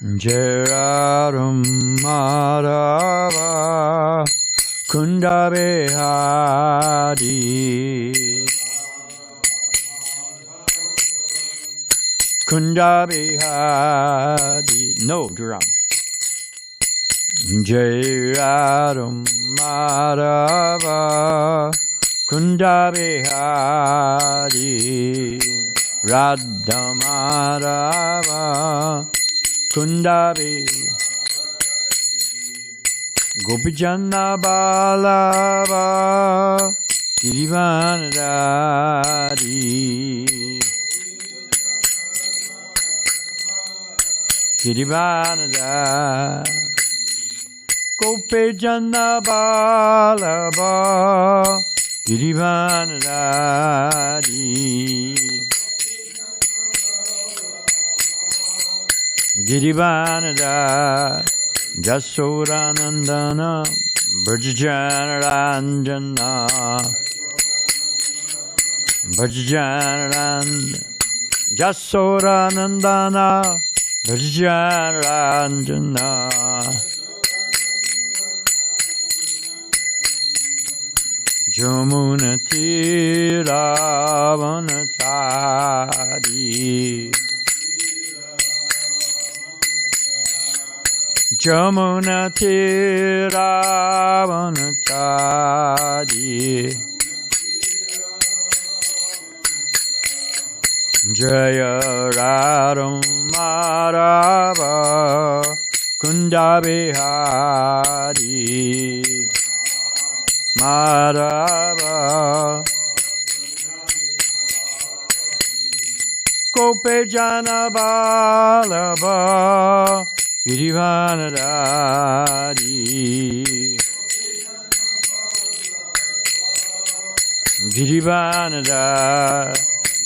Jerarum Madhava Kunda Behari Kunda Behari. No drum. Jerarum Madhava Kunda Behari Radha Madhava Kunda Behari Gopijana Balava Girivanadari Girivanadari Gopijana Balava Girivanadari Girivanadari Jasodanandana Brajanaranjana Brajanarandana Jasodanandana Brajanaranjana Jamuna Tiravanatari Jamuna Tiravanatari Jaya Radha Madhava Kunda Behari Madhava Gopijana Balava Girivanadari Girivanadari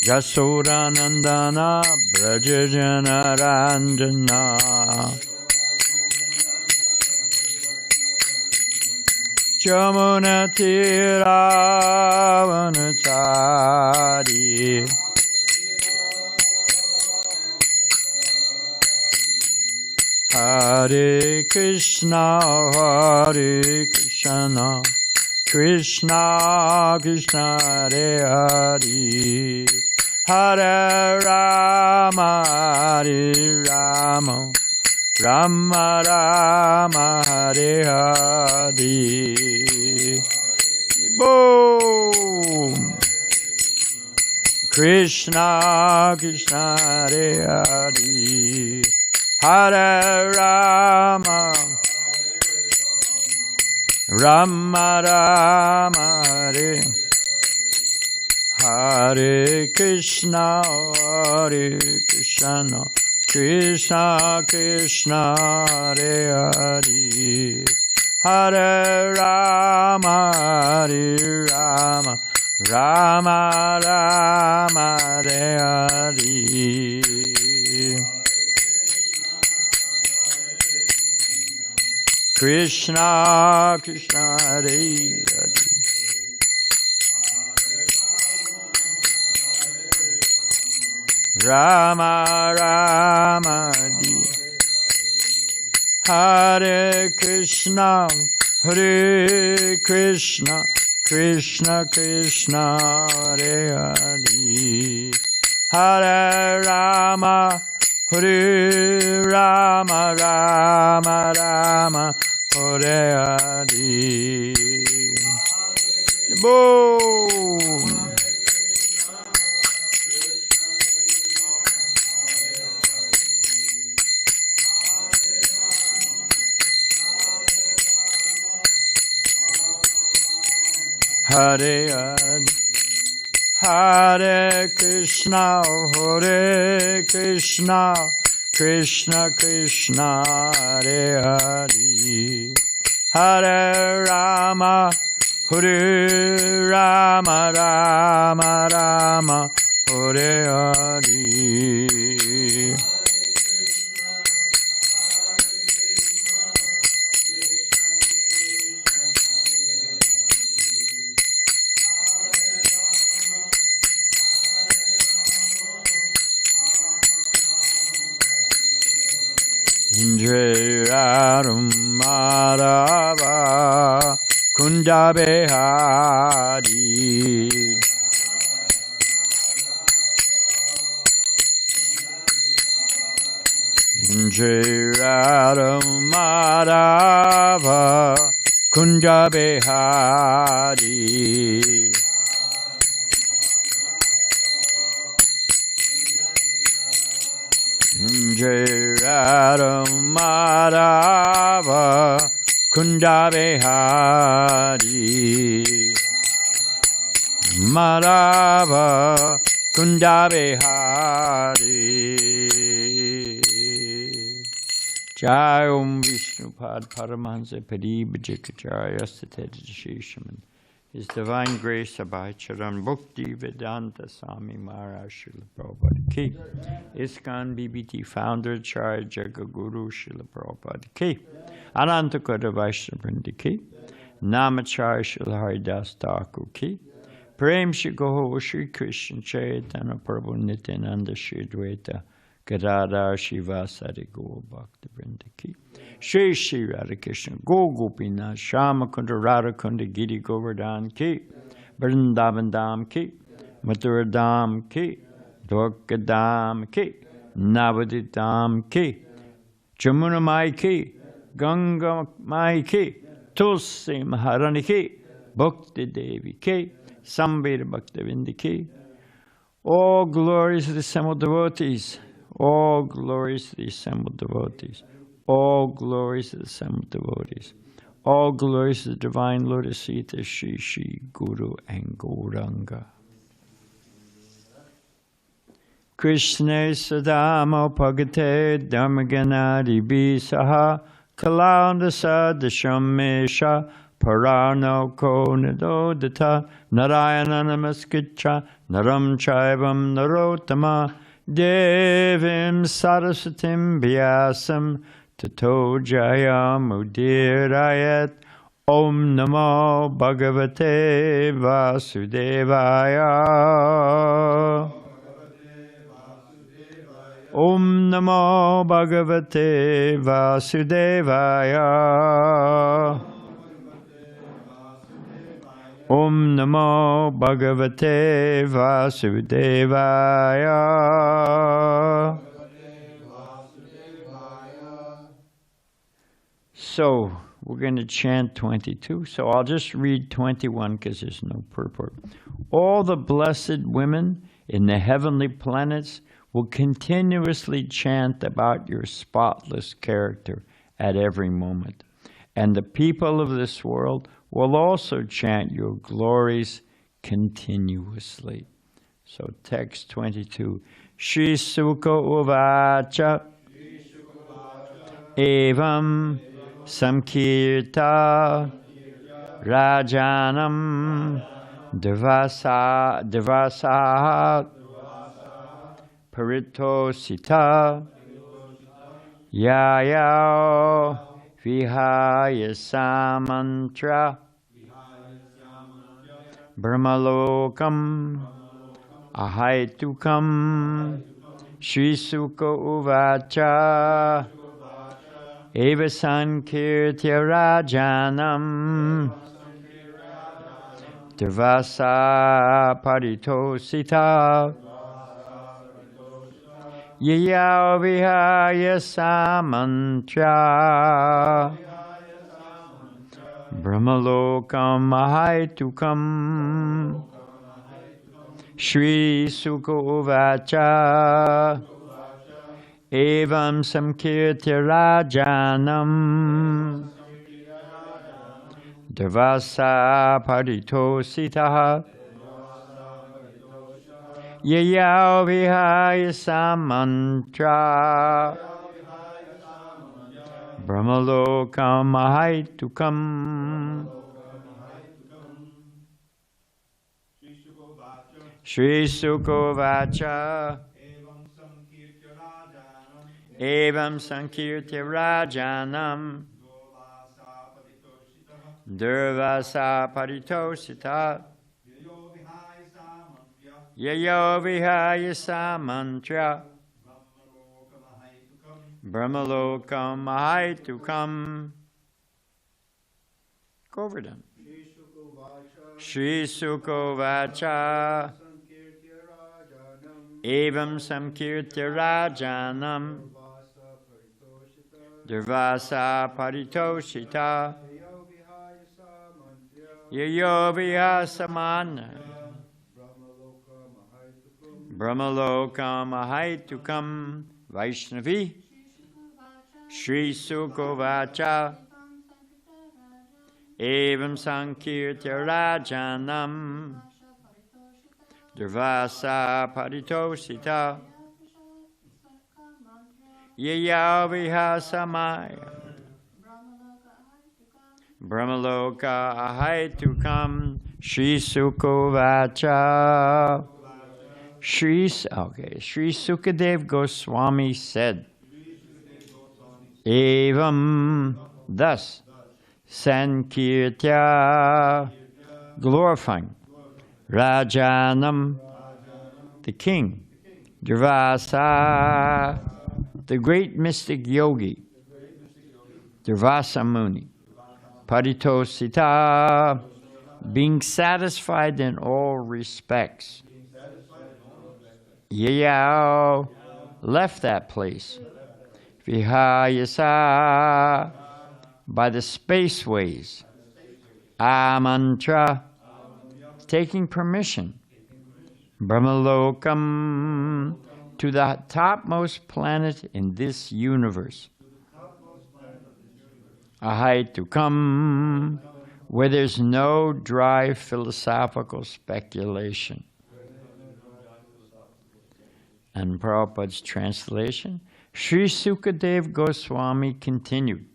Jasodanandana Brajanaranjana Jamuna Tiravanatari Hare Krishna, Hare Krishna, Krishna Krishna, Hare Hare, Hare Rama, Hare Rama, Rama Rama, Hare Hare. Boom! Krishna Krishna, Hare Hare, Hare Rama, Rama Rama, Hare Hare Krishna, Hare Krishna, Krishna Krishna, Hare Hare, Hare Rama, Hare Rama, Rama Rama, Hare Hare. Krishna Krishna, Hare Hare, Rama Rama, Hare Krishna, Hare Krishna, Krishna Krishna, Hare Hare, Hare Rama, Hare Rama, Rama Rama, Hare Hare. Boom! Hare Hare, Hare Krishna, Hare Krishna, Krishna Krishna, Hare Hare, Hare Rama, Hare Rama, Rama Rama, Hare Hare. Indriyarum Madhava Kundabehari. Indriyarum Madhava Kundabehari. Indriyarum Madhava Kundabehari. Madhava Kundabehari. Jai Om Vishnupad Paramahansa Paribhajikacharya Satedjishaman. His Divine Grace Abhay Charan Bhakti Vedanta Swami Maharaj Srila Prabhupada Ki. ISKCON BBT Founder Acharya Jagaguru Srila Prabhupada Ki. Anantakota Vaishnava Vrinda Ki. Namacharya Srila Haridas Thakur Ki. Prem Shri Goho Shri Krishna Chaitanya Prabhu Nityananda Shri Dvaita Gadadhar Shivasari Gaur Bhakta Vrinda Ki. Shri Shri Radha Krishna Go Gopinath Shama Kunda Radha Kunda Giri Govardhan Ki. Vrindavan Dham Ki. Mathura Dham Ki. Dwarka Dham Ki. Navadvip Dham Ki. Jamuna Mai Ki. Ganga Mai Ki. Tulsi Maharani Ki. Bhakti Devi Ki. Samveda Bhakta Vrinda Ki. All glories to the assembled devotees. All glories to the assembled devotees. All glories to the assembled devotees. All glories to the divine Lotus Sita, Shri Shri Guru and Gauranga. Krishna Sadamo Pagate Dharmaganadi Bisaha Kalanda Sadashamesha Parano Konadodata Narayana Namaskitra Naram Chaivam Narotama Devim Saraswatim Vyasam Tato Jayam Udirayat Om Namo Bhagavate Vasudevaya Om Namo Bhagavate Vasudevaya Om Namo Bhagavate Vasudevaya. So, we're going to chant 22. So, I'll just read 21 because there's no purport. All the blessed women in the heavenly planets will continuously chant about your spotless character at every moment. And the people of this world will also chant your glories continuously. So text 22. Shri Sukha Uvacha Evam Samkirta Rajanam Devasa Paritosita Yaya Vihaya Samantra Brahmalokam Ahaitukam Shri Sukha Uvacha Eva Sankirtya Rajanam Devasa Paritosita Yaya Vihaya Samantra Brahmalokam Ahaitukam Shri Sukha Uvacha Evam Samkirtya Rajanam Devasa Paritosita Yaya Vihaya Samantra Brahmalokam Ahaitukam. Shri Sukha Vacha Evam Sankirtya Rajanam Durvasa Paritosita Yayo Vihaya Samantra Brahmalokam Ahaitukam. Go over them. Shri Sukho Vacha Evam Samkirtya Rajanam Durvasa Paritoshita Yayo Vyasamana Brahmalokam Ahaitukam Vaishnavi Shri Sukho Vacha Evam Sankirtya Rajanam Durvasa Paritosita Yaya Vihasamaya Brahmaloka Ahaitukam Shri Sukho Vacha Shri Sukadev Goswami said, Evam, thus, Sankirtya, glorifying, Rajanam, the king, Durvasa, the great mystic yogi, Durvasa Muni, Paritosita, being satisfied in all respects. Yayao left that place. Vihayasa, by the spaceways. Amantra, taking permission. Brahmalokam, to the topmost planet in this universe. Ahaitukam, where there's no dry philosophical speculation. And Prabhupada's translation, Sri Sukadev Goswami continued,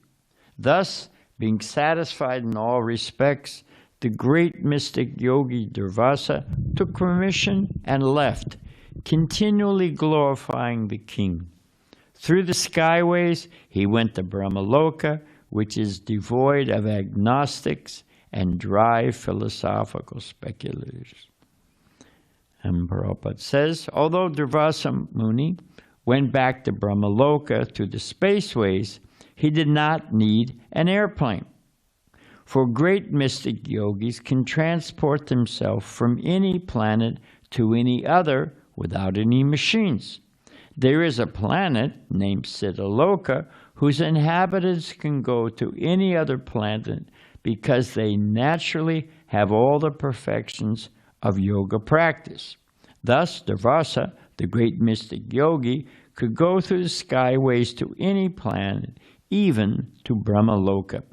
thus, being satisfied in all respects, the great mystic yogi Durvasa took permission and left, continually glorifying the king. Through the skyways, he went to Brahmaloka, which is devoid of agnostics and dry philosophical speculators. And Prabhupada says, although Durvasa Muni went back to Brahmaloka through the spaceways, he did not need an airplane. For great mystic yogis can transport themselves from any planet to any other without any machines. There is a planet named Siddhaloka whose inhabitants can go to any other planet because they naturally have all the perfections of yoga practice. Thus, Durvasa, the great mystic yogi, could go through the skyways to any planet, even to Brahmaloka.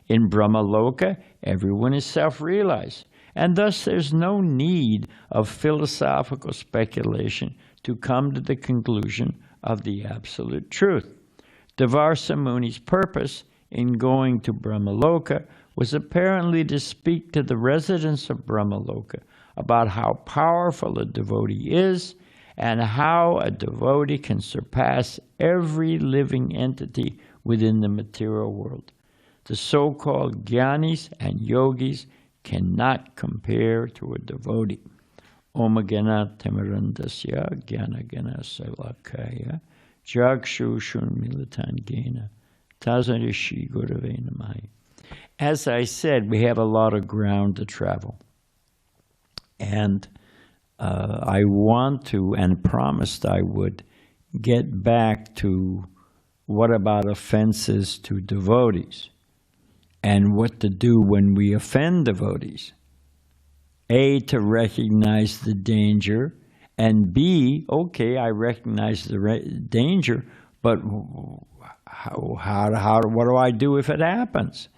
In Brahmaloka, everyone is self-realized, and thus there's no need of philosophical speculation to come to the conclusion of the absolute truth. Durvasa Muni's purpose in going to Brahmaloka was apparently to speak to the residents of Brahmaloka about how powerful a devotee is and how a devotee can surpass every living entity within the material world. The so-called jnanis and yogis cannot compare to a devotee. Om Gana Timirandasya Jnana Gana Salakaya Jagshushun Militan Gena Tazarishi Gurave Namai. As I said, we have a lot of ground to travel. And I want to, and promised I would, get back to what about offenses to devotees and what to do when we offend devotees. A, to recognize the danger, and B, okay, I recognize the danger, but what do I do if it happens?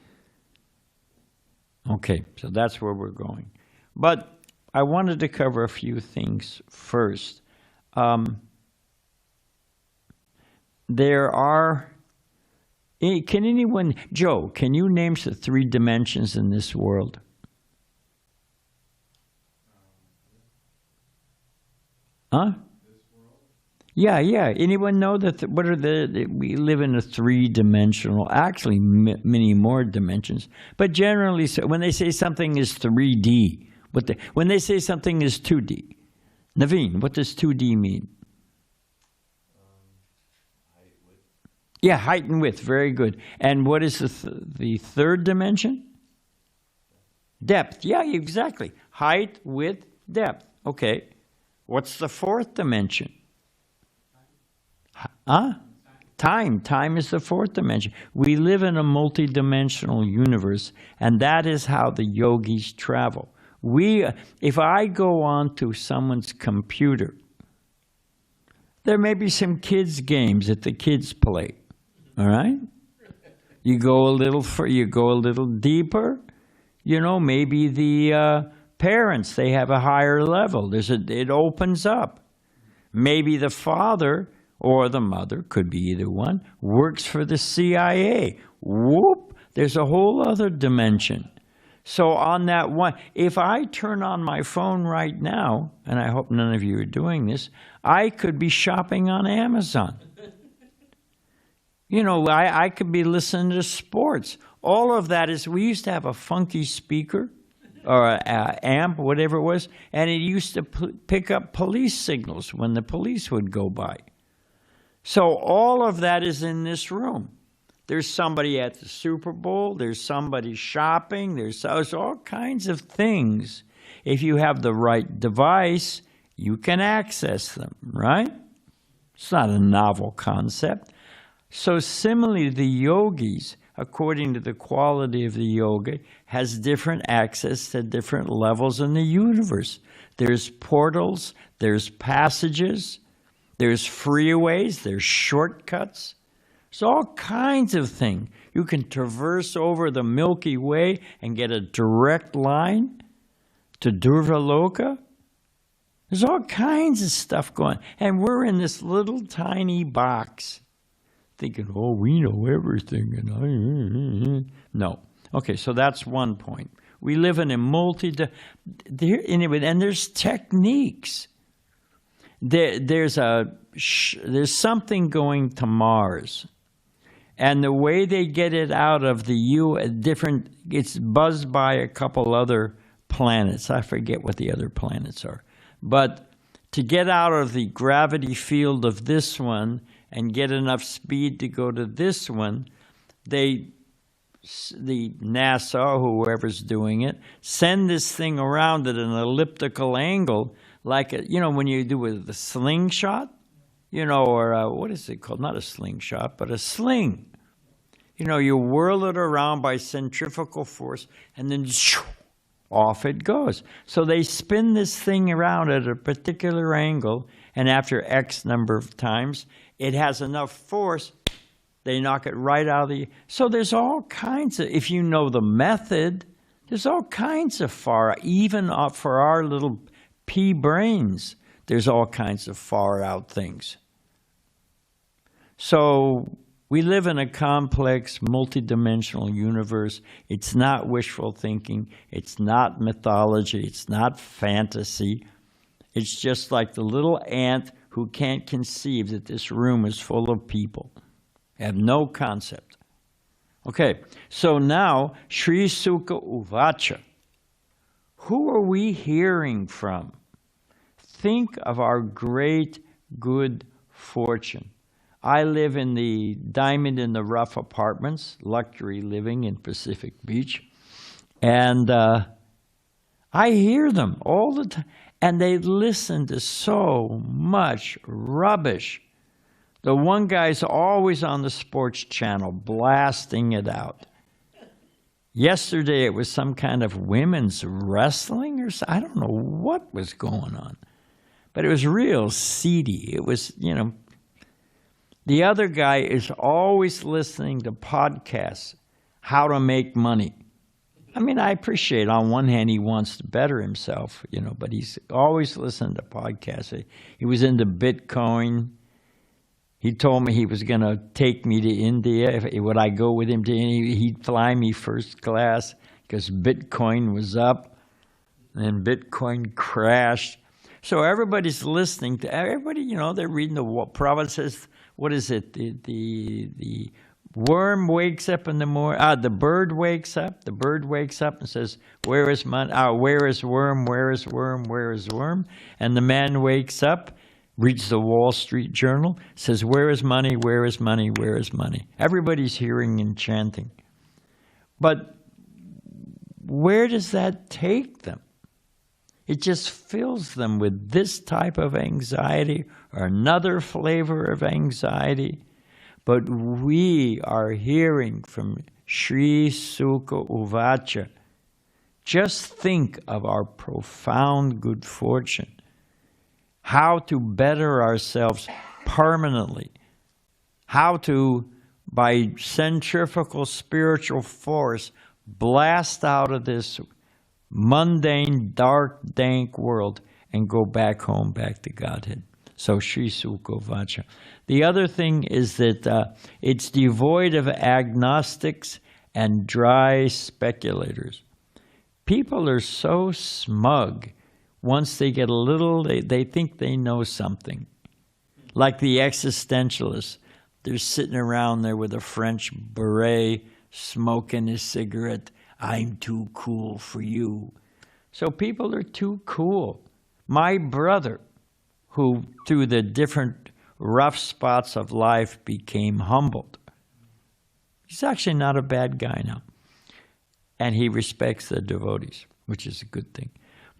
Okay, so that's where we're going. But I wanted to cover a few things first. There are, can anyone, Joe, can you name the 3 dimensions in this world? Huh? Yeah. Anyone know that? What are we live in a 3-dimensional, actually many more dimensions. But generally, so when they say something is 3D, when they say something is 2D, Naveen, what does 2D mean? Yeah, height and width. Very good. And what is the third dimension? Depth. Yeah, exactly. Height, width, depth. Okay. What's the fourth dimension? Huh? Time. Time is the fourth dimension. We live in a multidimensional universe, and that is how the yogis travel. If I go onto someone's computer, there may be some kids' games that the kids play. All right? You go a little deeper. You know, maybe the parents, they have a higher level. It opens up. Maybe the father or the mother, could be either one, works for the CIA. Whoop! There's a whole other dimension. So on that one, if I turn on my phone right now, and I hope none of you are doing this, I could be shopping on Amazon. You know, I could be listening to sports. All of that is, we used to have a funky speaker or an amp, whatever it was, and it used to pick up police signals when the police would go by. So all of that is in this room. There's somebody at the Super Bowl. There's somebody shopping. There's all kinds of things. If you have the right device, you can access them, right? It's not a novel concept. So similarly, the yogis, according to the quality of the yoga, has different access to different levels in the universe. There's portals, there's passages, there's freeways, there's shortcuts. There's all kinds of things. You can traverse over the Milky Way and get a direct line to Durvaloka. There's all kinds of stuff going on. And we're in this little tiny box thinking, oh, we know everything. And no. Okay, so that's one point. We live in a and there's techniques. There's something going to Mars. And the way they get it out of it's buzzed by a couple other planets. I forget what the other planets are. But to get out of the gravity field of this one and get enough speed to go to this one, the NASA, or whoever's doing it, send this thing around at an elliptical angle, like, when you do with the slingshot, or what is it called? Not a slingshot, but a sling. You whirl it around by centrifugal force, and then off it goes. So they spin this thing around at a particular angle, and after X number of times, it has enough force, they knock it right out of the... So there's all kinds of... If you know the method, there's all kinds of even for our little pea brains, there's all kinds of far-out things. So we live in a complex, multidimensional universe. It's not wishful thinking. It's not mythology. It's not fantasy. It's just like the little ant who can't conceive that this room is full of people. They have no concept. Okay, so now, Sri Sukha Uvacha. Who are we hearing from? Think of our great good fortune. I live in the Diamond in the Rough apartments, luxury living in Pacific Beach. And I hear them all the time. And they listen to so much rubbish. The one guy's always on the sports channel, blasting it out. Yesterday, it was some kind of women's wrestling or something. I don't know what was going on. But it was real seedy. It was, The other guy is always listening to podcasts, how to make money. I mean, I appreciate, on one hand, he wants to better himself, but he's always listening to podcasts. He was into Bitcoin. He told me he was going to take me to India. Would I go with him to India? He'd fly me first class because Bitcoin was up. And then Bitcoin crashed. So everybody's listening to everybody, they're reading the Prabhupada says, what is it? The worm wakes up in the morning. The bird wakes up. The bird wakes up and says, where is worm? Where is worm? Where is worm? Where is worm? And the man wakes up reads the Wall Street Journal, says, where is money, where is money, where is money? Everybody's hearing and chanting. But where does that take them? It just fills them with this type of anxiety or another flavor of anxiety. But we are hearing from Sri Sukha Uvacha. Just think of our profound good fortune. How to better ourselves permanently. How to, by centrifugal spiritual force, blast out of this mundane, dark, dank world and go back home, back to Godhead. So, Sri Sukha Vacha. The other thing is that it's devoid of agnostics and dry speculators. People are so smug once they get a little, they think they know something. Like the existentialists. They're sitting around there with a French beret, smoking a cigarette. I'm too cool for you. So people are too cool. My brother, who through the different rough spots of life became humbled. He's actually not a bad guy now. And he respects the devotees, which is a good thing.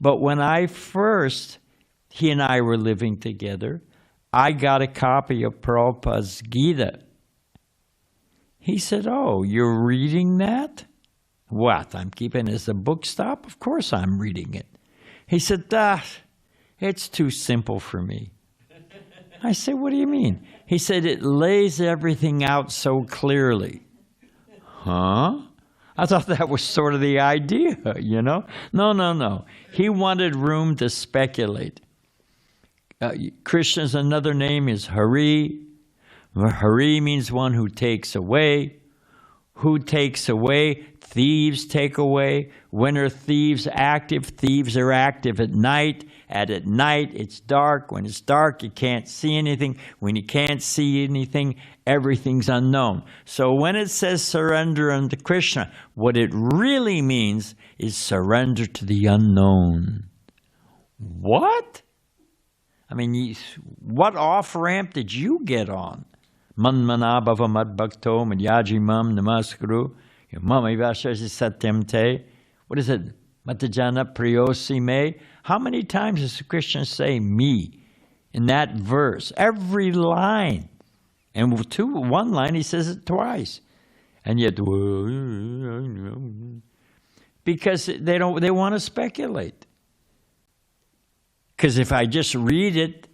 But when he and I were living together, I got a copy of Prabhupada's Gita. He said, oh, you're reading that? What, I'm keeping it as a book stop? Of course I'm reading it. He said, it's too simple for me. I said, what do you mean? He said, it lays everything out so clearly. Huh? I thought that was sort of the idea, you know? No. He wanted room to speculate. Krishna's another name is Hari. Hari means one who takes away. Who takes away? Thieves take away. When are thieves active? Thieves are active at night. At night, it's dark. When it's dark, you can't see anything. When you can't see anything, everything's unknown. So when it says surrender unto Krishna, what it really means is surrender to the unknown. What? I mean, what off-ramp did you get on? Manmana bhava mad bhakto madhyaji mam namaskuru mama vashasi satyam te. What is it? Matajana priyosi me. How many times does Krishna say me in that verse? Every line. And one line he says it twice. And yet, because they want to speculate. Because if I just read it,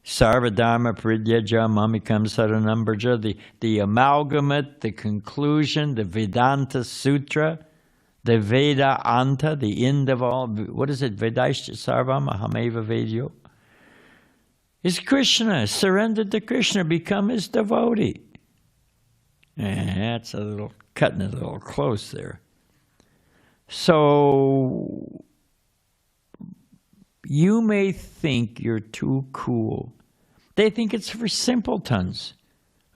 Sarvadharma Pridyaja Mamikam Saranambraja, the amalgamate, the conclusion, the Vedanta Sutra, the Veda Anta, the end of all, what is it? Vedaishta Sarvam Ahameva Vedyo. Is Krishna, surrendered to Krishna, become his devotee. That's cutting it a little close there. So, you may think you're too cool. They think it's for simpletons.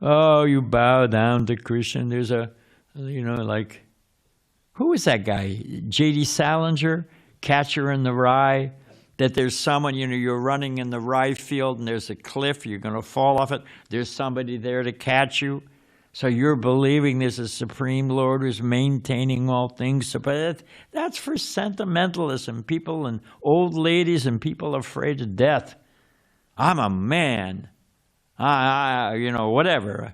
Oh, you bow down to Krishna. There's who is that guy? J.D. Salinger, Catcher in the Rye, that there's someone, you're running in the rye field and there's a cliff, you're going to fall off it. There's somebody there to catch you. So you're believing there's a Supreme Lord who's maintaining all things. But that's for sentimentalism. People and old ladies and people afraid of death. I'm a man. Whatever.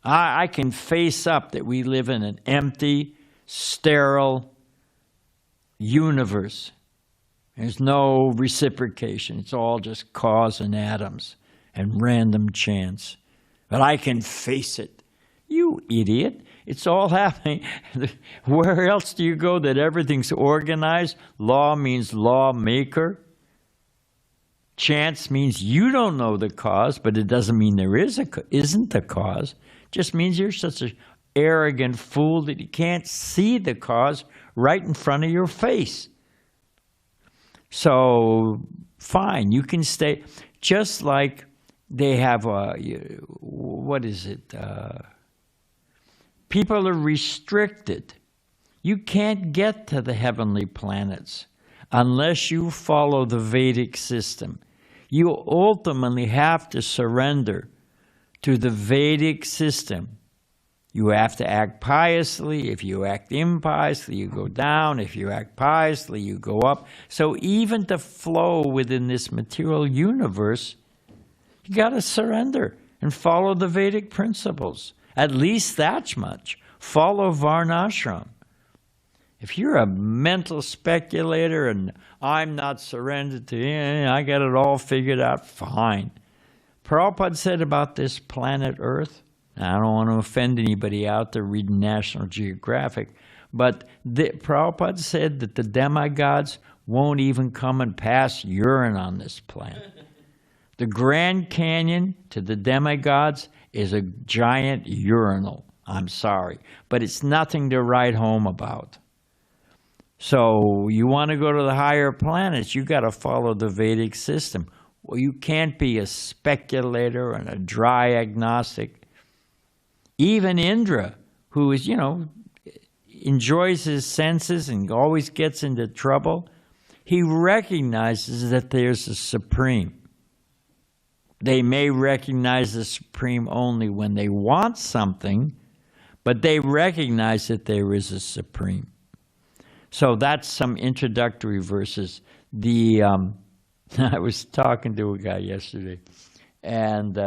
I can face up that we live in an empty, sterile universe. There's no reciprocation. It's all just cause and atoms and random chance. But I can face it. You idiot. It's all happening. Where else do you go that everything's organized? Law means lawmaker. Chance means you don't know the cause, but it doesn't mean there isn't a cause. It just means you're such an arrogant fool that you can't see the cause right in front of your face. So, fine, you can stay. Just like they have people are restricted. You can't get to the heavenly planets unless you follow the Vedic system. You ultimately have to surrender to the Vedic system. You have to act piously. If you act impiously, you go down. If you act piously, you go up. So even to flow within this material universe, you got to surrender and follow the Vedic principles. At least that much. Follow Varnashram. If you're a mental speculator and I'm not surrendered to it, I got it all figured out, fine. Prabhupada said about this planet Earth, I don't want to offend anybody out there reading National Geographic, but Prabhupada said that the demigods won't even come and pass urine on this planet. The Grand Canyon to the demigods is a giant urinal. I'm sorry, but it's nothing to write home about. So you want to go to the higher planets, you got to follow the Vedic system. Well, you can't be a speculator and a dry agnostic. Even Indra, who is, enjoys his senses and always gets into trouble, he recognizes that there's a Supreme. They may recognize the Supreme only when they want something, but they recognize that there is a Supreme. So that's some introductory verses. I was talking to a guy yesterday, and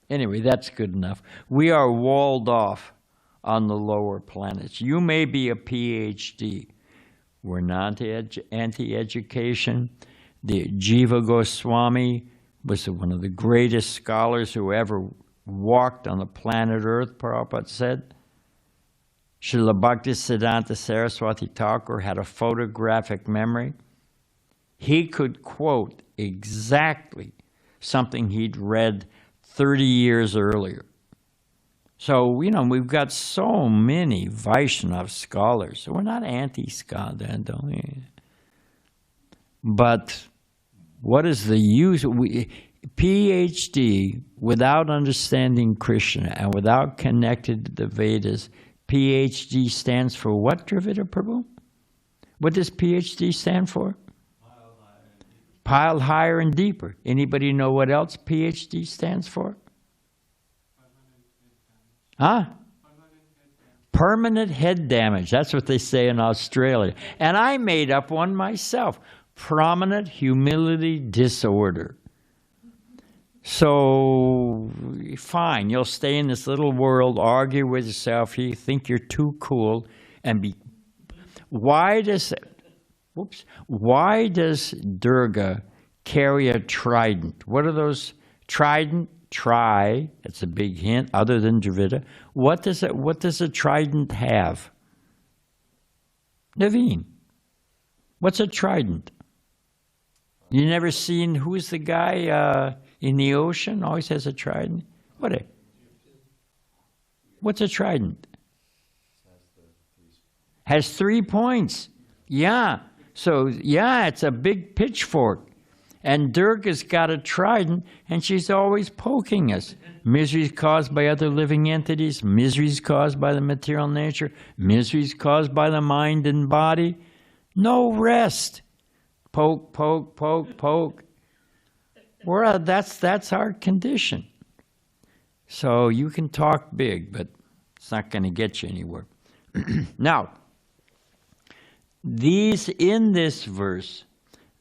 anyway, that's good enough. We are walled off on the lower planets. You may be a PhD. We're not anti-education. The Jiva Goswami was one of the greatest scholars who ever walked on the planet Earth, Prabhupada said. Srila Bhaktisiddhanta Saraswati Thakur had a photographic memory. He could quote exactly something he'd read 30 years earlier. So, we've got so many Vaishnava scholars. So we're not anti-scholar, don't we? But what is the use? PhD, without understanding Krishna and without connected to the Vedas, PhD stands for what, Dravida Prabhu? What does PhD stand for? Piled higher and deeper. Anybody know what else PhD stands for? Huh? Permanent head damage. That's what they say in Australia. And I made up one myself. Prominent humility disorder. So, fine, you'll stay in this little world, argue with yourself, you think you're too cool, and be... Why does Durga carry a trident? What are those? Trident, that's a big hint, other than Dravida. What does a trident have? Naveen, what's a trident? You never seen, who's the guy in the ocean, always has a trident? What's a trident? Has 3 points. Yeah. So, yeah, it's a big pitchfork. And Durga's got a trident, and she's always poking us. Miseries caused by other living entities, miseries caused by the material nature, miseries caused by the mind and body. No rest. Poke, poke, poke, poke. That's our condition. So you can talk big, but it's not going to get you anywhere. Now, in this verse,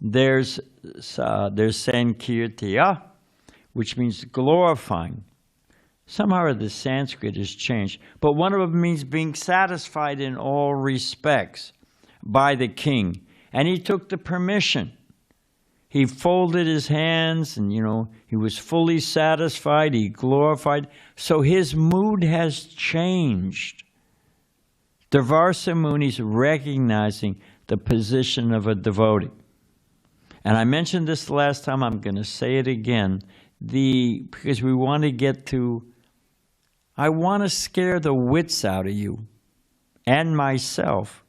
there's Sankirtiya, which means glorifying. Somehow the Sanskrit has changed, but one of them means being satisfied in all respects by the king. And he took the permission. He folded his hands and, he was fully satisfied. He glorified. So his mood has changed. Davarsa Muni's recognizing the position of a devotee. And I mentioned this last time. I'm going to say it again. Because we want to get to, I want to scare the wits out of you and myself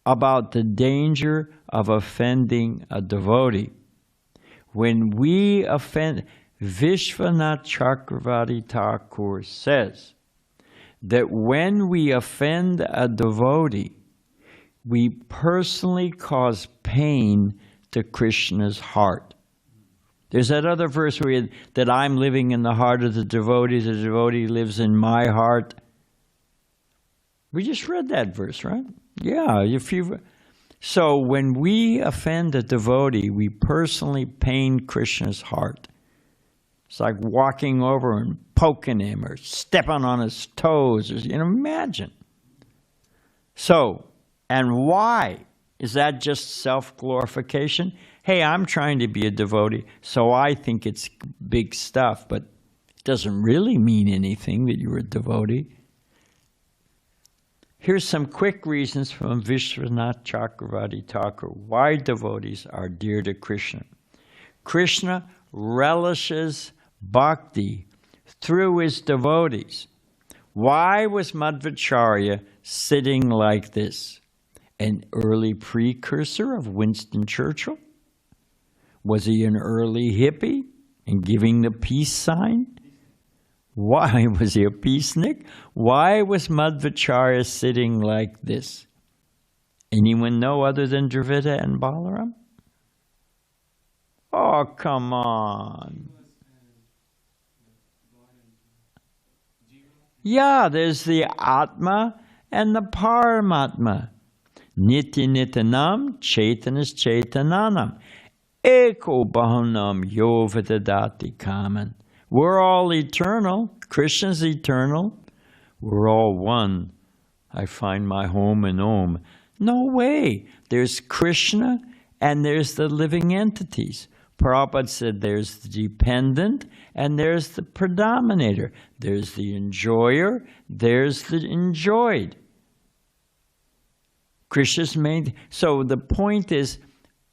about the danger of offending a devotee. When we offend, Vishwanath Chakravarti Thakur says that when we offend a devotee, we personally cause pain to Krishna's heart. There's that other verse where that I'm living in the heart of the devotee lives in my heart. We just read that verse, right? Yeah. So when we offend a devotee, we personally pain Krishna's heart. It's like walking over and poking him or stepping on his toes. Imagine. So, and why? Is that just self-glorification? Hey, I'm trying to be a devotee, so I think it's big stuff, but it doesn't really mean anything that you're a devotee. Here's some quick reasons from Vishwanath Chakravarti Thakur why devotees are dear to Krishna. Krishna relishes bhakti through his devotees. Why was Madhvacharya sitting like this? An early precursor of Winston Churchill? Was he an early hippie and giving the peace sign? Why was he a peacenik? Why was Madhvacharya sitting like this? Anyone know other than Dravida and Balaram? Oh, come on. Yeah, there's the Atma and the Paramatma. Nitya Nityanam, Chaitanas Chaitananam. Eko Bahanam Yovadadati Kaman. We're all eternal. Krishna's eternal. We're all one. I find my home in Om. No way. There's Krishna and there's the living entities. Prabhupada said there's the dependent and there's the predominator. There's the enjoyer, there's the enjoyed. Krishna's made. So the point is,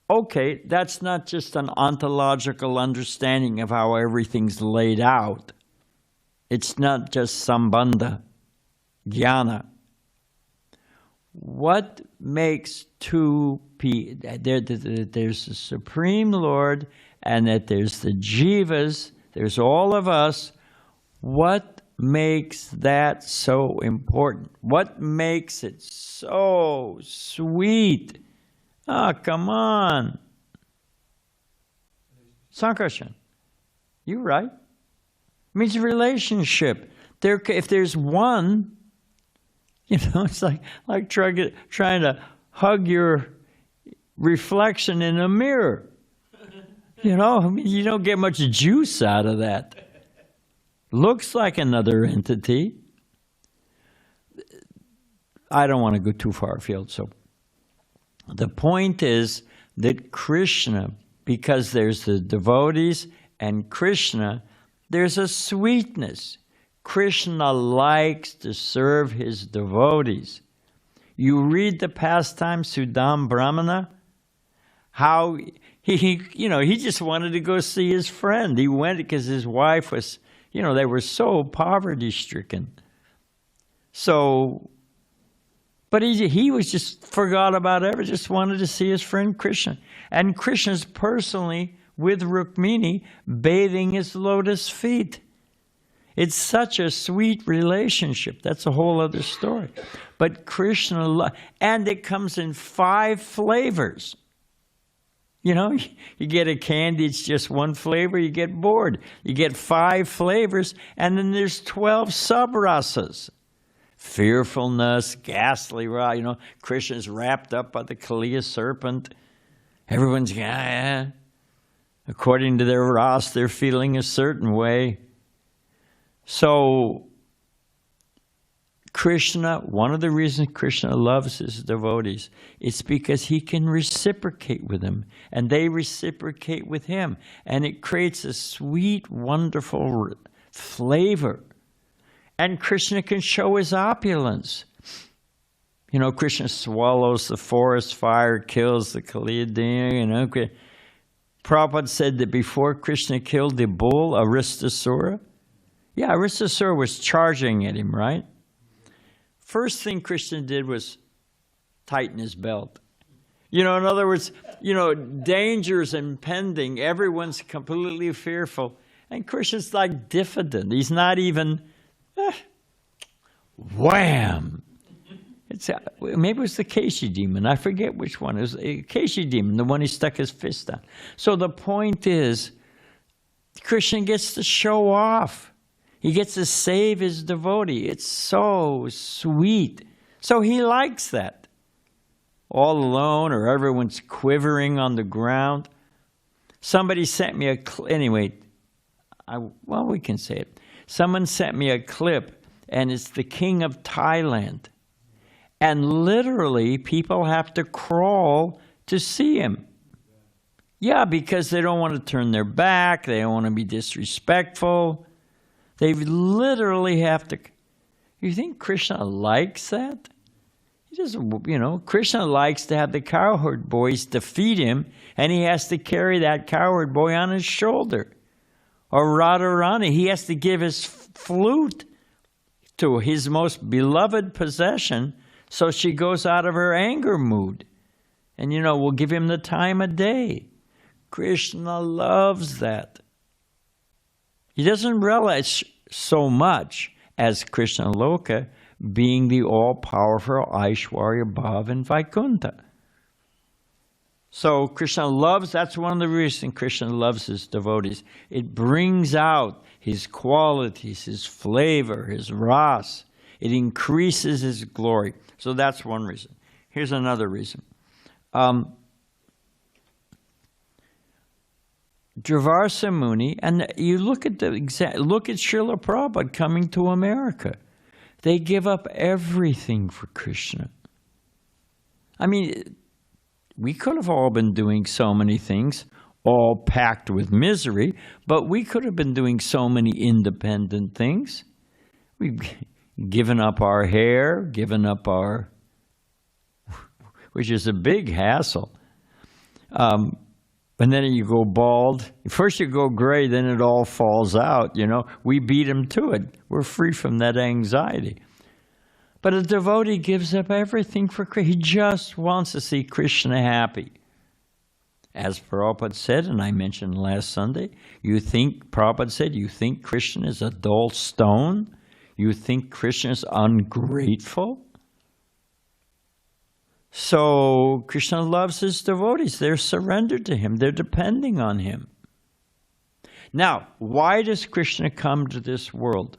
okay, that's not just an ontological understanding of how everything's laid out. It's not just sambandha, jnana. What makes two people, there's the Supreme Lord and that there's the jivas, there's all of us. What makes that so important? What makes it so sweet? Oh, come on. Sankarshan, you're right. It means relationship. If there's one, it's like trying to hug your reflection in a mirror. You don't get much juice out of that. Looks like another entity. I don't want to go too far afield, so the point is that Krishna, because there's the devotees and Krishna, there's a sweetness. Krishna likes to serve his devotees. You read the pastime Sudam Brahmana, how he just wanted to go see his friend. He went because his wife was, they were so poverty-stricken. So, but he was just forgot about everything, just wanted to see his friend Krishna. And Krishna's personally with Rukmini bathing his lotus feet. It's such a sweet relationship. That's a whole other story. But Krishna, and it comes in 5 flavors. You get a candy, it's just one flavor, you get bored. You get 5 flavors, and then there's 12 subrasas. Fearfulness, ghastly, Krishna's wrapped up by the Kaliya serpent. Everyone's, according to their ras, they're feeling a certain way. So, Krishna, one of the reasons Krishna loves his devotees, it's because he can reciprocate with them, and they reciprocate with him. And it creates a sweet, wonderful flavor. And Krishna can show his opulence. Krishna swallows the forest fire, kills the Kaliyadina. Prabhupada said that before Krishna killed the bull, Aristasura, Aristasura was charging at him, right? First thing Krishna did was tighten his belt. In other words, danger's impending. Everyone's completely fearful. And Krishna's like diffident. He's not even, wham! Maybe it was the Keshi demon. I forget which one. It was a Keshi demon, the one he stuck his fist on. So the point is, Krishna gets to show off. He gets to save his devotee. It's so sweet. So he likes that. All alone, or everyone's quivering on the ground. Somebody sent me a clip. Anyway, well, we can say it. Someone sent me a clip, and it's the king of Thailand. And literally, people have to crawl to see him. Yeah, because they don't want to turn their back. They don't want to be disrespectful. They literally have to. You think Krishna likes that? He doesn't, Krishna likes to have the cowherd boys defeat him, and he has to carry that cowherd boy on his shoulder. Or Radharani, he has to give his flute to his most beloved possession, so she goes out of her anger mood. And, we'll give him the time of day. Krishna loves that. He doesn't relish so much as Krishna Loka being the all-powerful Aishwarya Bhav in Vaikuntha. So Krishna loves, that's one of the reasons Krishna loves his devotees. It brings out his qualities, his flavor, his ras. It increases his glory. So that's one reason. Here's another reason. Dravarsa Muni, and you look at Srila Prabhupada coming to America. They give up everything for Krishna. I mean, we could have all been doing so many things, all packed with misery, but we could have been doing so many independent things. We've given up our hair, given up our, which is a big hassle. And then you go bald. First you go gray, then it all falls out, We beat him to it. We're free from that anxiety. But a devotee gives up everything for Krishna. He just wants to see Krishna happy. As Prabhupada said, and I mentioned last Sunday, Prabhupada said, you think Krishna is a dull stone? You think Krishna is ungrateful? So Krishna loves his devotees. They're surrendered to him. They're depending on him. Now, why does Krishna come to this world?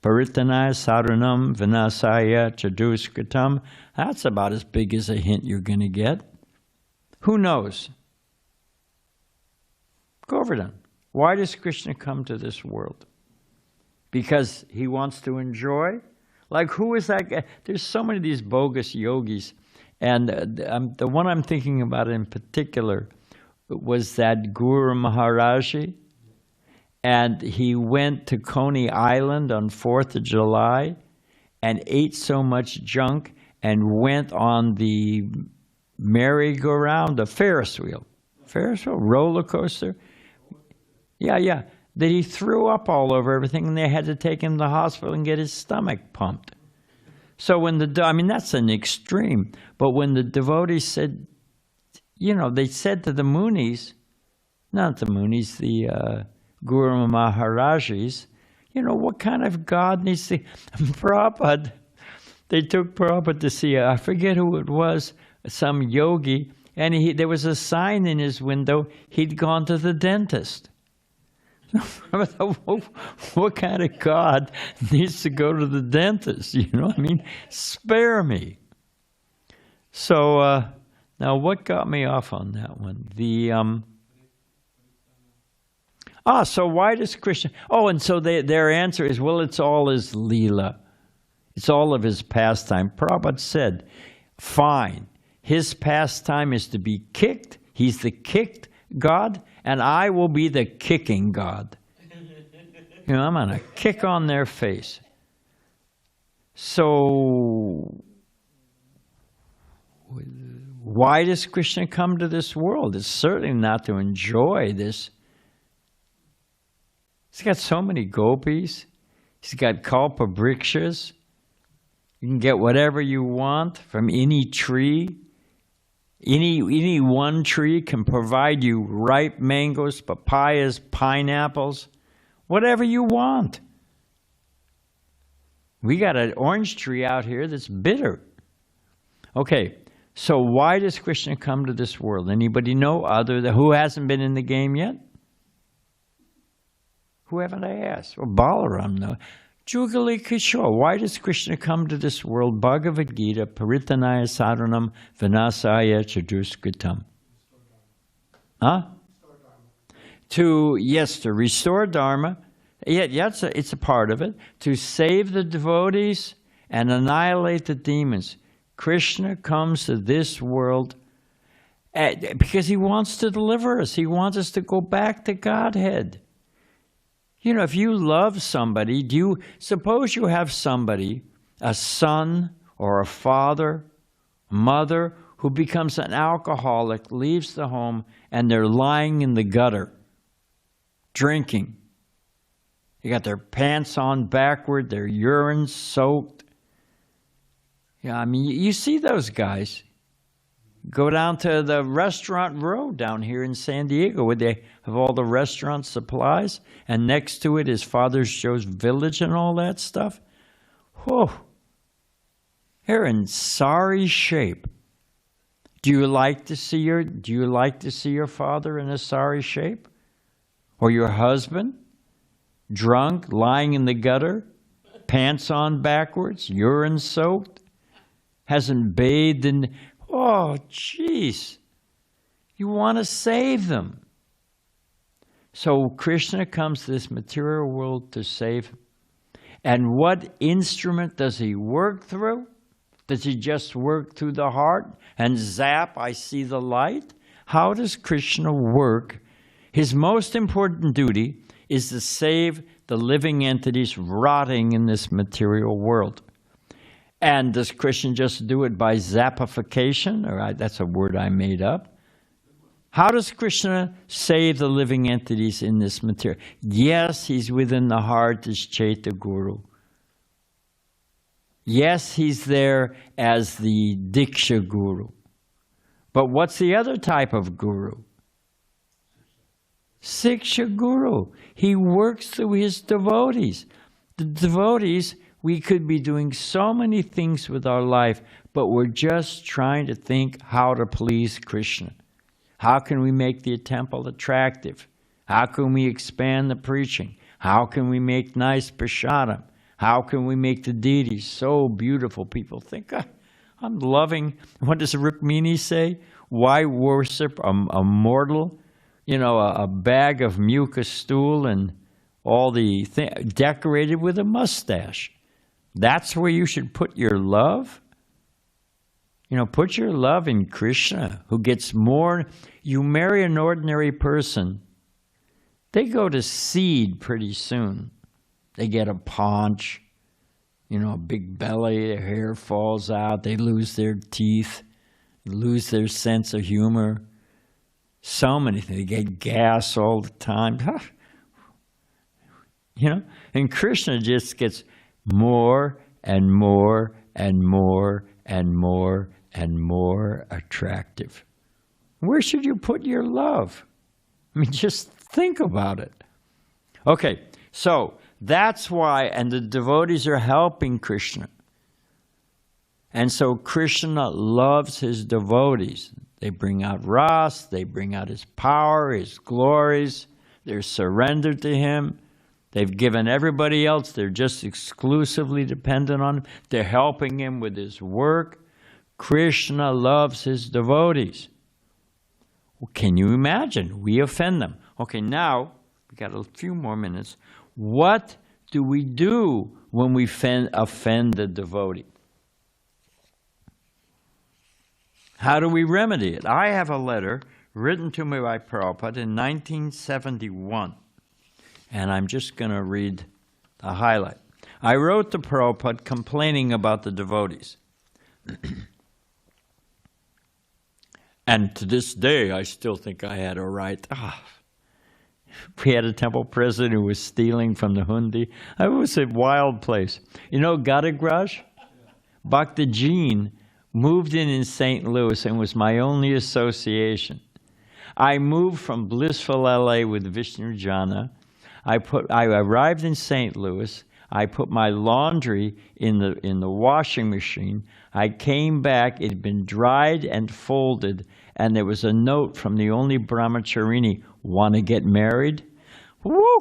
Paritanaya saranam vinasaya chaduskritam. That's about as big as a hint you're going to get. Who knows? Govardhan. Why does Krishna come to this world? Because he wants to enjoy? Like, who is that guy? There's so many of these bogus yogis. And the one I'm thinking about in particular was that Guru Maharaji. And he went to Coney Island on 4th of July and ate so much junk and went on the merry-go-round, the Ferris wheel, roller coaster. Yeah. That he threw up all over everything, and they had to take him to the hospital and get his stomach pumped. So that's an extreme. But when the devotees said, they said to the Munis, not the Munis, the Guru Maharajis, what kind of God needs to... Prabhupada, they took Prabhupada to see, I forget who it was, some yogi, and there was a sign in his window, he'd gone to the dentist. What kind of God needs to go to the dentist? Spare me. So now what got me off on that one? So why does Krishna... and so their answer is, well, it's all his Leela. It's all of his pastime. Prabhupada said, fine, his pastime is to be kicked. He's the kicked God, and I will be the kicking God. I'm going to kick on their face. So, why does Krishna come to this world? It's certainly not to enjoy this. He's got so many gopis. He's got kalpavrikshas. You can get whatever you want from any tree. Any one tree can provide you ripe mangoes, papayas, pineapples, whatever you want. We got an orange tree out here that's bitter. Okay, so why does Krishna come to this world? Anybody know who hasn't been in the game yet? Who haven't I asked? Well, Balaram, no. Jugali Kishore. Why does Krishna come to this world? Bhagavad Gita, Paritanaya Sadhanam, Vinasaya Chaduskritam. Huh? To restore Dharma. Yeah, it's a part of it. To save the devotees and annihilate the demons. Krishna comes to this world because he wants to deliver us. He wants us to go back to Godhead. You know, if you love somebody, suppose you have somebody, a son or a father, mother, who becomes an alcoholic, leaves the home, and they're lying in the gutter, drinking. They got their pants on backward, their urine soaked. Yeah, I mean, you see those guys. Go down to the restaurant row down here in San Diego where they have all the restaurant supplies, and next to it is Father Joe's Village and all that stuff. Whoa. They're in sorry shape. Do you like to see your father in a sorry shape? Or your husband? Drunk, lying in the gutter, pants on backwards, urine soaked, hasn't bathed in... Oh, jeez. You want to save them. So Krishna comes to this material world to save him. And what instrument does he work through? Does he just work through the heart and zap, I see the light? How does Krishna work? His most important duty is to save the living entities rotting in this material world. And does Krishna just do it by zappification? That's a word I made up. How does Krishna save the living entities in this material? Yes, he's within the heart as Chaita Guru. Yes, he's there as the Diksha Guru. But what's the other type of Guru? Siksha Guru. He works through his devotees. The devotees, we could be doing so many things with our life, but we're just trying to think how to please Krishna. How can we make the temple attractive? How can we expand the preaching? How can we make nice prasadam? How can we make the deities so beautiful? People think, I'm loving. What does Rukmini say? Why worship a mortal? You know, a bag of mucus stool and all the decorated with a mustache. That's where you should put your love. You know, put your love in Krishna, who gets more. You marry an ordinary person, they go to seed pretty soon. They get a paunch, you know, a big belly, their hair falls out, they lose their teeth, lose their sense of humor. So many things. They get gas all the time. You know, and Krishna just gets more and more and more and more and more attractive. Where should you put your love? I mean, just think about it. Okay, so that's why, and the devotees are helping Krishna. And so Krishna loves his devotees. They bring out Ras, they bring out his power, his glories. They're surrendered to him. They've given everybody else. They're just exclusively dependent on him. They're helping him with his work. Krishna loves his devotees. Well, can you imagine? We offend them. Okay, now, we got a few more minutes. What do we do when we offend the devotee? How do we remedy it? I have a letter written to me by Prabhupada in 1971. And I'm just going to read a highlight. I wrote to Prabhupada complaining about the devotees. And to this day, I still think I had a right. We had a temple president who was stealing from the hundi. It was a wild place. You know Gadagraj? Bhakti Jean moved in St. Louis and was my only association. I moved from blissful LA with Vishnu Jana. I arrived in St. Louis. I put my laundry in the washing machine. I came back. It had been dried and folded, and there was a note from the only brahmacharini, want to get married? Woo!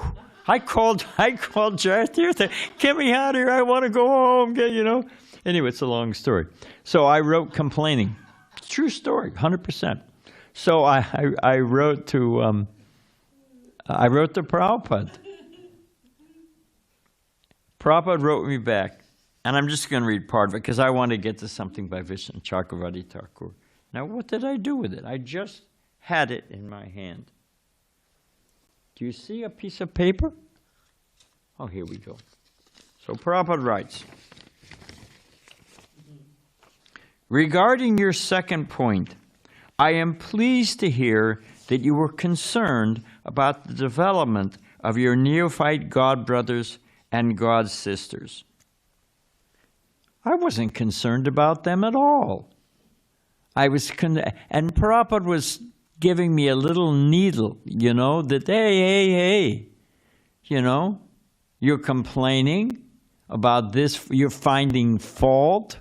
I called Jayatirath, get me out of here, I want to go home, Anyway, it's a long story. So I wrote complaining. True story, 100%. So I wrote to Prabhupada. Prabhupada wrote me back, and I'm just going to read part of it because I want to get to something by Vishnu Chakravarti Thakur. Now, what did I do with it? I just had it in my hand. Do you see a piece of paper? Oh, here we go. So Prabhupada writes, regarding your second point, I am pleased to hear that you were concerned about the development of your neophyte God brothers and God sisters. I wasn't concerned about them at all. And Prabhupada was giving me a little needle, that, hey, you're complaining about this, you're finding fault.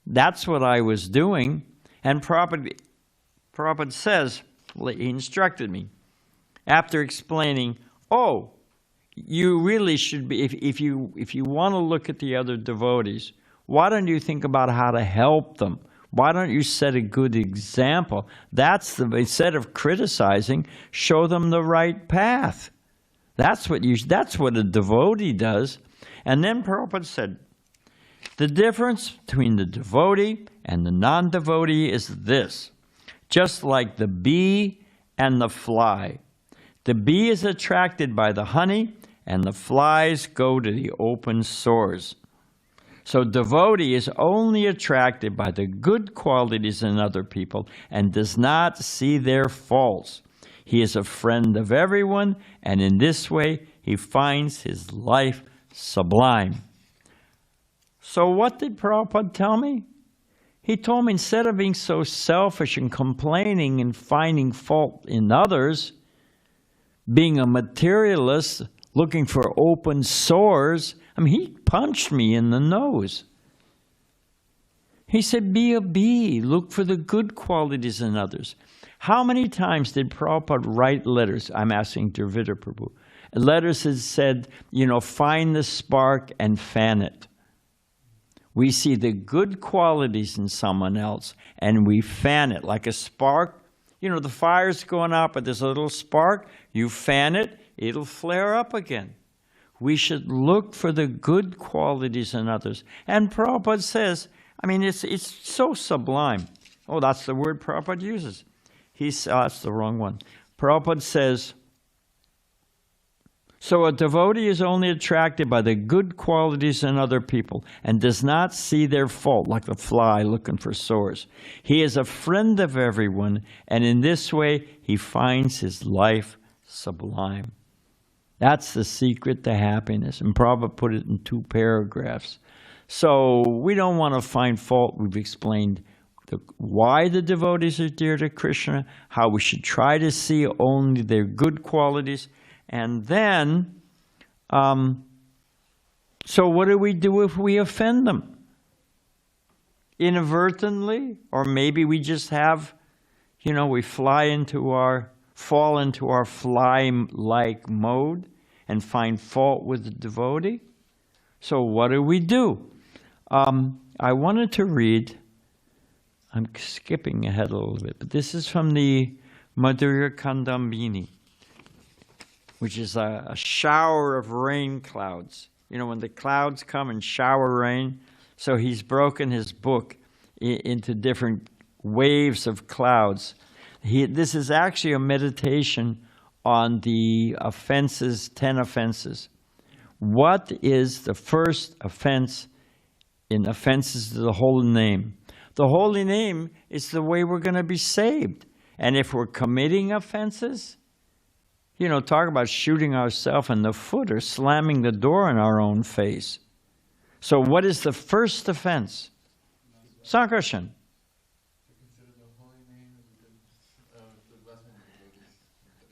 That's what I was doing. And Prabhupada says, he instructed me, after explaining, you really should be, if you want to look at the other devotees, why don't you think about how to help them? Why don't you set a good example? Instead of criticizing, show them the right path. That's what a devotee does. And then Prabhupada said, the difference between the devotee and the non-devotee is this. Just like the bee and the fly. The bee is attracted by the honey, and the flies go to the open sores. So devotee is only attracted by the good qualities in other people and does not see their faults. He is a friend of everyone, and in this way he finds his life sublime. So what did Prabhupada tell me? He told me instead of being so selfish and complaining and finding fault in others, being a materialist, looking for open sores, he punched me in the nose. He said, be a bee, look for the good qualities in others. How many times did Prabhupada write letters? I'm asking Dravida Prabhu. Letters that said, find the spark and fan it. We see the good qualities in someone else and we fan it like a spark. The fire's going out, but there's a little spark. You fan it, it'll flare up again. We should look for the good qualities in others. And Prabhupada says, it's so sublime. Oh, that's the word Prabhupada uses. That's the wrong one. Prabhupada says, so a devotee is only attracted by the good qualities in other people and does not see their fault, like the fly looking for sores. He is a friend of everyone, and in this way he finds his life sublime. That's the secret to happiness. And Prabhupada put it in 2 paragraphs. So we don't want to find fault. We've explained why the devotees are dear to Krishna, how we should try to see only their good qualities. And then, so what do we do if we offend them? Inadvertently, or maybe we just have, we fall into our fly-like mode and find fault with the devotee. So what do? I wanted to read, I'm skipping ahead a little bit, but this is from the Madhurya Kandambini, which is a shower of rain clouds. When the clouds come and shower rain. So he's broken his book into different waves of clouds. This is actually a meditation on the offenses, 10 offenses. What is the first offense in offenses to the holy name? The holy name is the way we're going to be saved. And if we're committing offenses, talk about shooting ourselves in the foot or slamming the door in our own face. So what is the first offense? Sankarshan.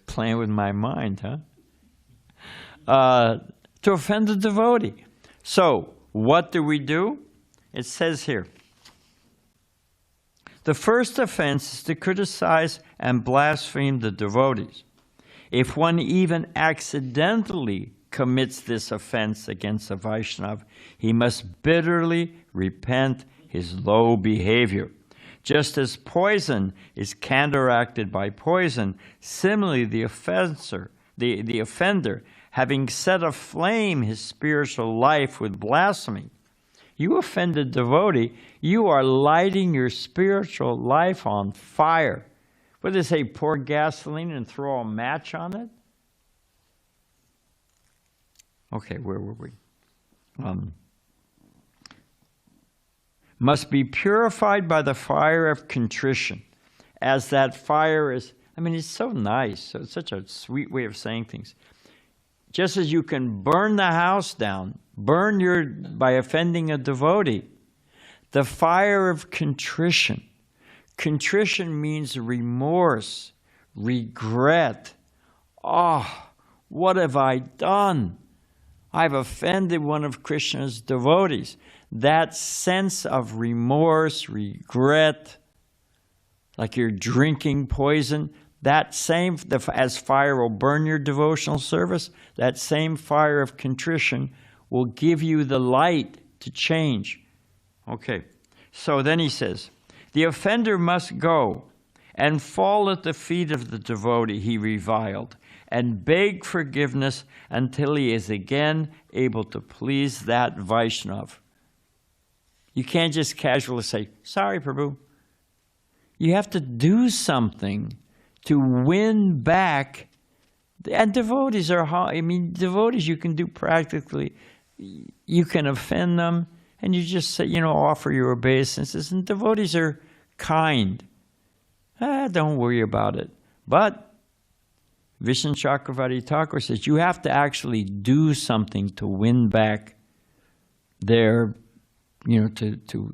Playing with my mind, huh? To offend the devotee. So what do? It says here, the first offense is to criticize and blaspheme the devotees. If one even accidentally commits this offense against a Vaishnava, he must bitterly repent his low behavior. Just as poison is counteracted by poison, similarly the offender, having set aflame his spiritual life with blasphemy. You offend a devotee, you are lighting your spiritual life on fire. What do they say, pour gasoline and throw a match on it? Okay, where were we? Must be purified by the fire of contrition, as that fire is, I mean, it's so nice. So it's such a sweet way of saying things. Just as you can burn the house down, by offending a devotee, the fire of contrition. Contrition means remorse, regret. Oh, what have I done? I've offended one of Krishna's devotees. That sense of remorse, regret, like you're drinking poison, that same, as fire will burn your devotional service, that same fire of contrition will give you the light to change. Okay, so then he says, the offender must go and fall at the feet of the devotee he reviled and beg forgiveness until he is again able to please that Vaishnava. You can't just casually say, sorry, Prabhu. You have to do something to win back. And devotees are, devotees you can do practically. You can offend them and you just say, offer your obeisances. And devotees are kind. Don't worry about it. But Vishnu Chakravarti Thakur says you have to actually do something to win back their, to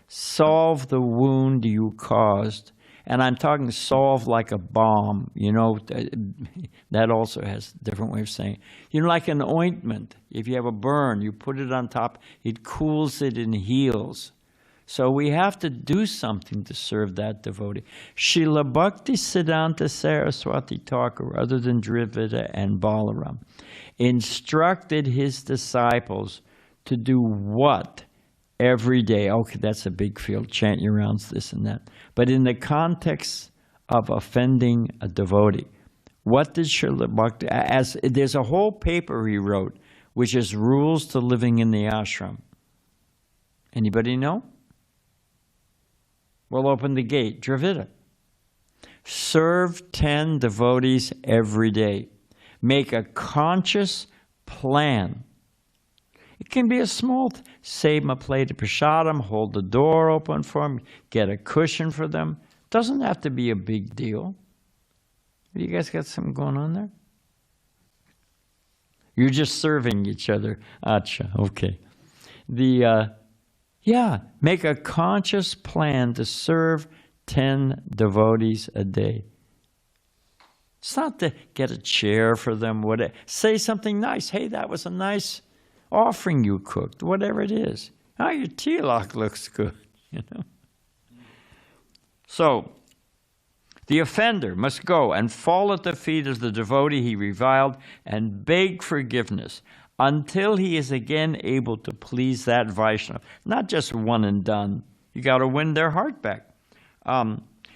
solve the wound you caused. And I'm talking solve like a bomb, that also has a different way of saying it. Like an ointment. If you have a burn, you put it on top, it cools it and heals. So we have to do something to serve that devotee. Srila Bhakti Siddhanta Saraswati Thakur, other than Dravida and Balaram, instructed his disciples to do what? Every day. Okay, that's a big field. Chant your rounds, this and that. But in the context of offending a devotee, what did Srila Bhakti, there's a whole paper he wrote, which is Rules to Living in the Ashram. Anybody know? We'll open the gate. Dravida. Serve 10 devotees every day. Make a conscious plan. It can be a small, save them a plate of prasadam, hold the door open for them, get a cushion for them. Doesn't have to be a big deal. You guys got something going on there? You're just serving each other. Acha, okay. Make a conscious plan to serve 10 devotees a day. It's not to get a chair for them. Say something nice. Hey, that was a nice offering you cooked, whatever it is. Oh, your tilak looks good, So, the offender must go and fall at the feet of the devotee he reviled and beg forgiveness until he is again able to please that Vaishnava. Not just one and done. You got to win their heart back.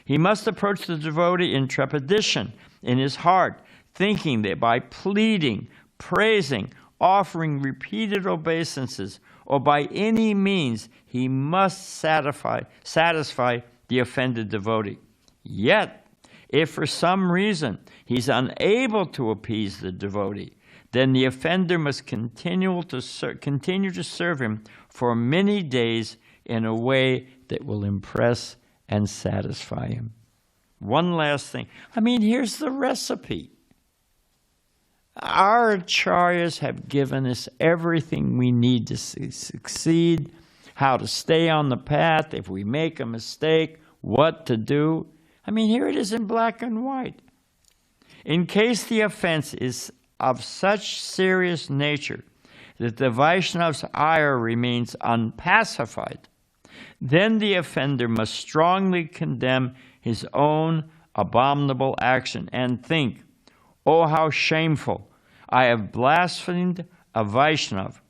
He must approach the devotee in trepidation in his heart, thinking that by pleading, praising, offering repeated obeisances, or by any means, he must satisfy the offended devotee. Yet, if for some reason he's unable to appease the devotee, then the offender must continue to serve him for many days in a way that will impress and satisfy him. One last thing. Here's the recipe. Our acharyas have given us everything we need to succeed, how to stay on the path, if we make a mistake, what to do. Here it is in black and white. In case the offense is of such serious nature that the Vaishnava's ire remains unpacified, then the offender must strongly condemn his own abominable action and think, Oh, how shameful! I have blasphemed a Vaishnav.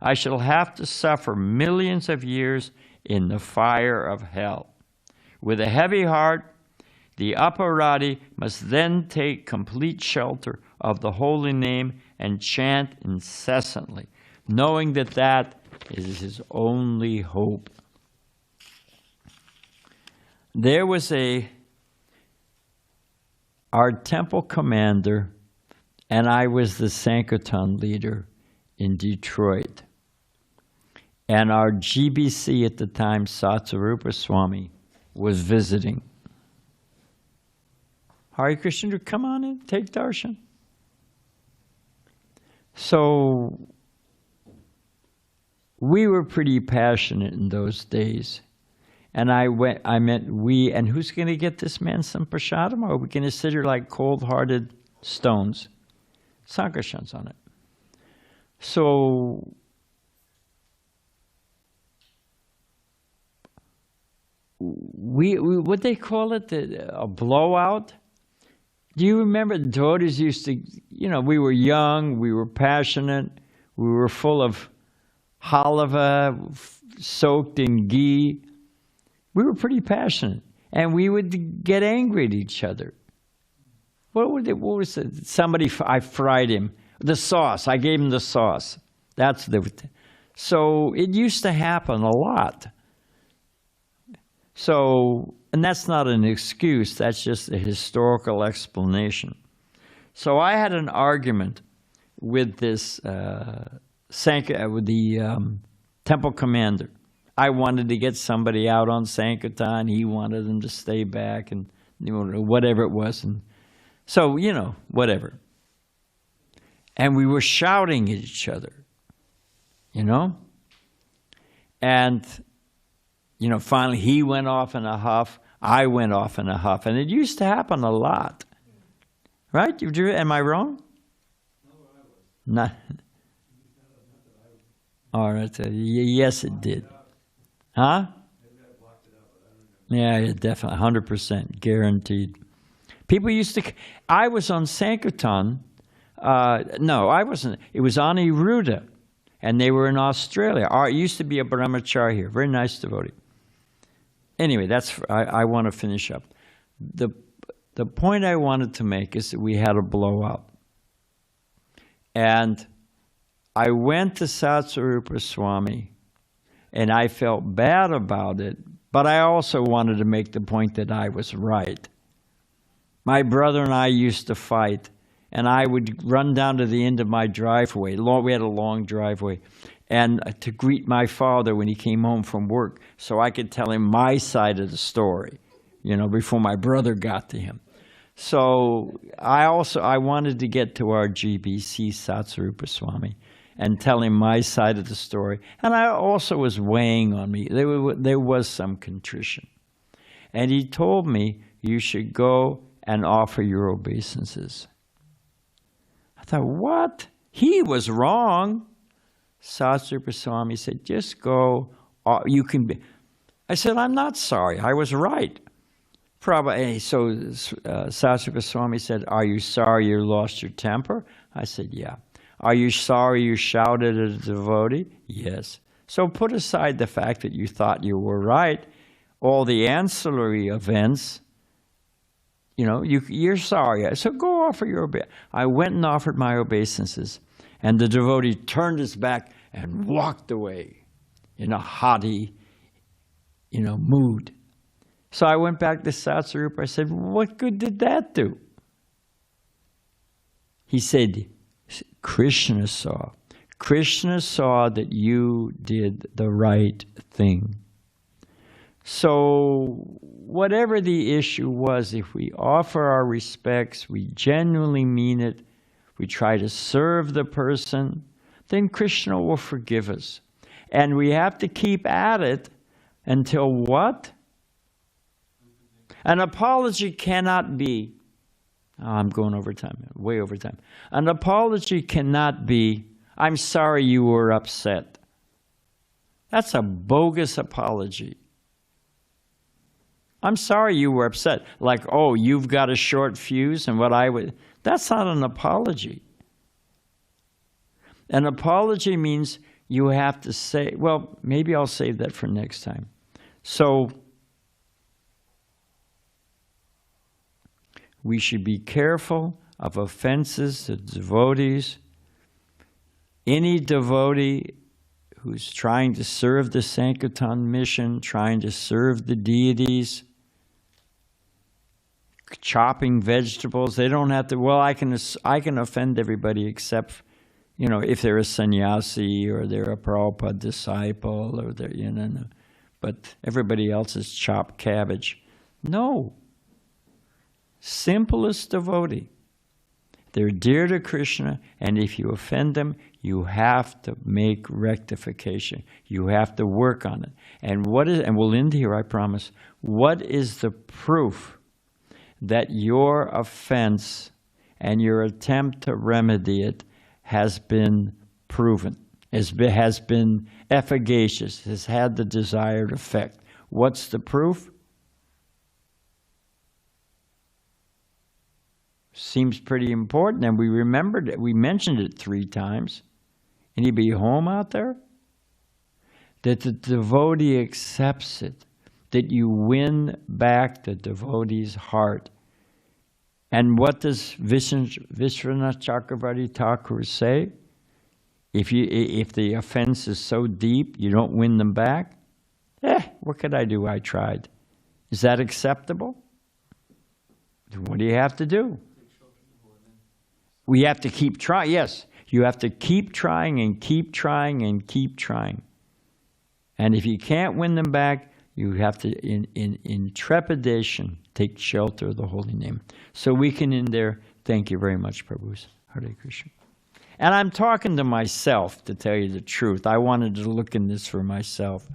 I shall have to suffer millions of years in the fire of hell. With a heavy heart, the aparadi must then take complete shelter of the holy name and chant incessantly, knowing that that is his only hope. There was our temple commander, and I was the Sankirtan leader in Detroit. And our GBC at the time, Satsarupa Swami, was visiting. Hare Krishna, come on in, take darshan. So we were pretty passionate in those days. And I meant we, and who's going to get this man some prasadam? Or are we going to sit here like cold-hearted stones? Sankarshan's on it. So we what they call it, a blowout? Do you remember the devotees used to, we were young, we were passionate, we were full of halava, soaked in ghee. We were pretty passionate, and we would get angry at each other. What was it? I fried him. The sauce, I gave him the sauce. So it used to happen a lot. So, and that's not an excuse, that's just a historical explanation. So I had an argument with this, with the temple commander. I wanted to get somebody out on Sankirtan, he wanted them to stay back, and whatever it was. And so, whatever. And we were shouting at each other, And, finally he went off in a huff, I went off in a huff. And it used to happen a lot. Right? Am I wrong? No, I was. Not. All right. Yes, it did. Huh? Yeah, definitely. 100%. Guaranteed. People used to... I was on Sankirtan. No, I wasn't. It was on Iruda. And they were in Australia. It used to be a brahmachari here. Very nice devotee. Anyway, I want to finish up. The point I wanted to make is that we had a blowout. And I went to Satsarupa Swami, and I felt bad about it, but I also wanted to make the point that I was right. My brother and I used to fight, and I would run down to the end of my driveway. We had a long driveway. And to greet my father when he came home from work so I could tell him my side of the story, before my brother got to him. So I wanted to get to our GBC, Satsarupa Swami, and tell him my side of the story. And I also was weighing on me. There was some contrition. And he told me, you should go and offer your obeisances. I thought, what? He was wrong. Satsarupa Swami said, just go, you can be. I said, I'm not sorry, I was right. So Satsarupa Swami said, are you sorry you lost your temper? I said, yeah. Are you sorry you shouted at a devotee? Yes. So put aside the fact that you thought you were right. All the ancillary events, you're sorry. So go offer your obeisance. I went and offered my obeisances. And the devotee turned his back and walked away in a haughty, mood. So I went back to Satsarupa. I said, what good did that do? He said, Krishna saw. Krishna saw that you did the right thing. So whatever the issue was, if we offer our respects, we genuinely mean it, we try to serve the person, then Krishna will forgive us. And we have to keep at it until what? An apology cannot be, I'm going over time, way over time. An apology cannot be, I'm sorry you were upset. That's a bogus apology. I'm sorry you were upset. Like, oh, you've got a short fuse and what I would... That's not an apology. An apology means you have to say, well, maybe I'll save that for next time. So we should be careful of offenses to devotees. Any devotee who's trying to serve the Sankirtan mission, trying to serve the deities, chopping vegetables, they don't have to, well, I can offend everybody except, you know, if they're a sannyasi or they're a Prabhupada disciple or they're, you know, but everybody else is chopped cabbage. No. Simplest devotee. They're dear to Krishna, and if you offend them, you have to make rectification. You have to work on it. And we'll end here, I promise. What is the proof that your offense and your attempt to remedy it has been proven, has been efficacious, has had the desired effect? What's the proof? Seems pretty important, and we remembered it. We mentioned it 3 times. Anybody home out there? That the devotee accepts it, that you win back the devotee's heart. And what does Vishwanath Chakravarti Thakur say? If the offense is so deep you don't win them back, what could I do? I tried. Is that acceptable? What do you have to do? We have to keep trying. Yes, you have to keep trying and keep trying and keep trying. And if you can't win them back, you have to, in trepidation, take shelter of the holy name. So we can end there. Thank you very much, Prabhu. Hare Krishna. And I'm talking to myself, to tell you the truth. I wanted to look in this for myself.